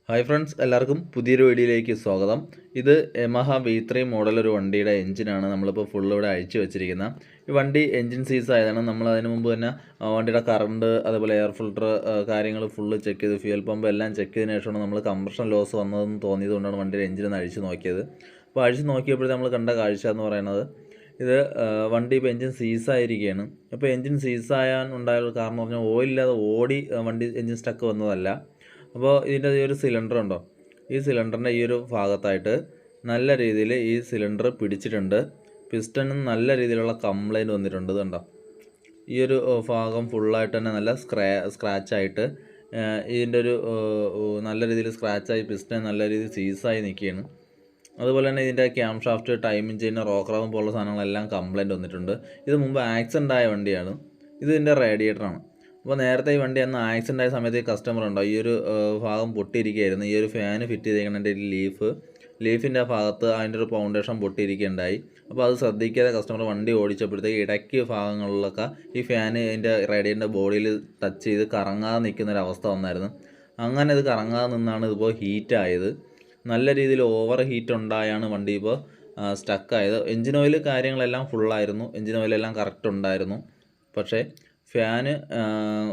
Hi friends, എല്ലാവർക്കും പുതിയൊരു വീഡിയോയിലേക്ക് സ്വാഗതം. ഇത് യമഹ V3 മോഡൽ ഒരു വണ്ടിയുടെ എഞ്ചിനാണ് നമ്മളിപ്പോൾ ഫുൾ ഇവിടെ അഴിച്ചു വെച്ചിരിക്കുന്നത്. ഈ വണ്ടി എഞ്ചിൻ സീസ് ആയതാണ്. നമ്മൾ അതിന് മുമ്പ് തന്നെ വണ്ടിയുടെ കറണ്ട്, അതേപോലെ എയർ ഫിൽട്ടർ കാര്യങ്ങൾ ഫുള്ള് ചെക്ക് ചെയ്ത്, ഫ്യൂൽ പമ്പ് എല്ലാം ചെക്ക് ചെയ്തതിന് ശേഷമാണ് നമ്മൾ കംപ്രഷൻ ലോസ് വന്നതെന്ന് തോന്നിയതുകൊണ്ടാണ് വണ്ടിയുടെ എഞ്ചിനൊന്ന് അഴിച്ച് നോക്കിയത്. അപ്പോൾ അഴിച്ച് നോക്കിയപ്പോഴേ നമ്മൾ കണ്ട കാഴ്ച എന്ന് പറയുന്നത്, ഇത് വണ്ടി ഇപ്പോൾ എഞ്ചിൻ സീസായിരിക്കുകയാണ്. അപ്പോൾ എഞ്ചിൻ സീസായാൻ ഉണ്ടായ കാരണം എന്ന് പറഞ്ഞാൽ ഓയിലില്ലാതെ ഓടി വണ്ടി എഞ്ചിൻ സ്റ്റക്ക് വന്നതല്ല. അപ്പോൾ ഇതിൻ്റെ ഈ ഒരു സിലിണ്ടർ ഉണ്ടോ, ഈ സിലിണ്ടറിൻ്റെ ഈ ഒരു ഭാഗത്തായിട്ട് നല്ല രീതിയിൽ ഈ സിലിണ്ടർ പിടിച്ചിട്ടുണ്ട്. പിസ്റ്റണിന് നല്ല രീതിയിലുള്ള കംപ്ലൈൻറ്റ് വന്നിട്ടുണ്ട്. കണ്ടോ, ഈ ഒരു ഭാഗം ഫുള്ളായിട്ട് തന്നെ നല്ല സ്ക്രാച്ചായിട്ട് ഇതിൻ്റെ ഒരു നല്ല രീതിയിൽ സ്ക്രാച്ചായി പിസ്റ്റൺ നല്ല രീതിയിൽ സീസായി നിൽക്കുകയാണ്. അതുപോലെ തന്നെ ഇതിൻ്റെ ക്യാം ഷാഫ്റ്റ്, ടൈമിംഗ് ചെയിൻ, റോക്കറാവും പോലുള്ള സാധനങ്ങളെല്ലാം കംപ്ലൈൻറ്റ് വന്നിട്ടുണ്ട്. ഇത് മുമ്പ് ആക്സിഡൻ്റ് ആയ വണ്ടിയാണ്. ഇത് ഇതിൻ്റെ റേഡിയേറ്ററാണ്. അപ്പോൾ നേരത്തെ ഈ വണ്ടി അന്ന് ആക്സിഡൻ്റ് ആയ സമയത്ത് ഈ കസ്റ്റമർ ഉണ്ടോ, ഈ ഒരു ഭാഗം പൊട്ടിയിരിക്കുകയായിരുന്നു. ഈ ഒരു ഫാന് ഫിറ്റ് ചെയ്തേക്കുന്നതിൻ്റെ ലീഫിൻ്റെ ആ ഭാഗത്ത് അതിൻ്റെ ഒരു ഫൗണ്ടേഷൻ പൊട്ടിയിരിക്കുകയുണ്ടായി. അപ്പോൾ അത് ശ്രദ്ധിക്കാതെ കസ്റ്റമർ വണ്ടി ഓടിച്ചപ്പോഴത്തേക്ക് ഇടയ്ക്ക് ഭാഗങ്ങളിലൊക്കെ ഈ ഫാന് ഇതിൻ്റെ റേഡിയേറ്ററിൻ്റെ ബോഡിയിൽ ടച്ച് ചെയ്ത് കറങ്ങാതെ നിൽക്കുന്നൊരവസ്ഥ വന്നായിരുന്നു. അങ്ങനെ ഇത് കറങ്ങാതെ നിന്നാണ് ഇതിപ്പോൾ ഹീറ്റായത്. നല്ല രീതിയിൽ ഓവർ ഹീറ്റ് ഉണ്ടായാണ് വണ്ടി ഇപ്പോൾ സ്റ്റക്കായത്. എഞ്ചിൻ ഓയിൽ കാര്യങ്ങളെല്ലാം ഫുള്ളായിരുന്നു, എഞ്ചിൻ ഓയിലെല്ലാം കറക്റ്റ് ഉണ്ടായിരുന്നു. പക്ഷേ ഫാന്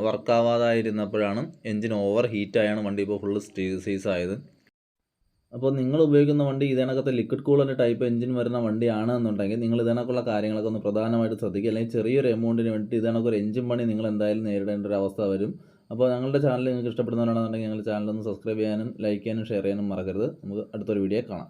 വർക്കാവാതായിരുന്നപ്പോഴാണ് എൻജിൻ ഓവർ ഹീറ്റായാണ് വണ്ടി ഇപ്പോൾ ഫുള്ള് സീസായത്. അപ്പോൾ നിങ്ങൾ ഉപയോഗിക്കുന്ന വണ്ടി ഇതിനകത്തെ ലിക്വിഡ് കൂളറിൻ്റെ ടൈപ്പ് എഞ്ചിൻ വരുന്ന വണ്ടിയാണ് എന്നുണ്ടെങ്കിൽ നിങ്ങൾ ഇതിനൊക്കെയുള്ള കാര്യങ്ങളൊക്കെ ഒന്ന് പ്രധാനമായിട്ട് ശ്രദ്ധിക്കുക. അല്ലെങ്കിൽ ചെറിയൊരു എമൗണ്ടിന് വേണ്ടി ഇതിനൊക്കെ ഒരു എഞ്ചിൻ പണി നിങ്ങൾ എന്തായാലും നേരിടേണ്ട ഒരു അവസ്ഥ വരും. അപ്പോൾ ഞങ്ങളുടെ ചാനൽ നിങ്ങൾക്ക് ഇഷ്ടപ്പെടുന്നവരാണെന്നുണ്ടെങ്കിൽ ഞങ്ങളുടെ ചാനൽ ഒന്ന് സബ്സ്ക്രൈബ് ചെയ്യാനും ലൈക്ക് ചെയ്യാനും ഷെയർ ചെയ്യാനും മറക്കരുത്. നമുക്ക് അടുത്തൊരു വീഡിയോ കാണാം.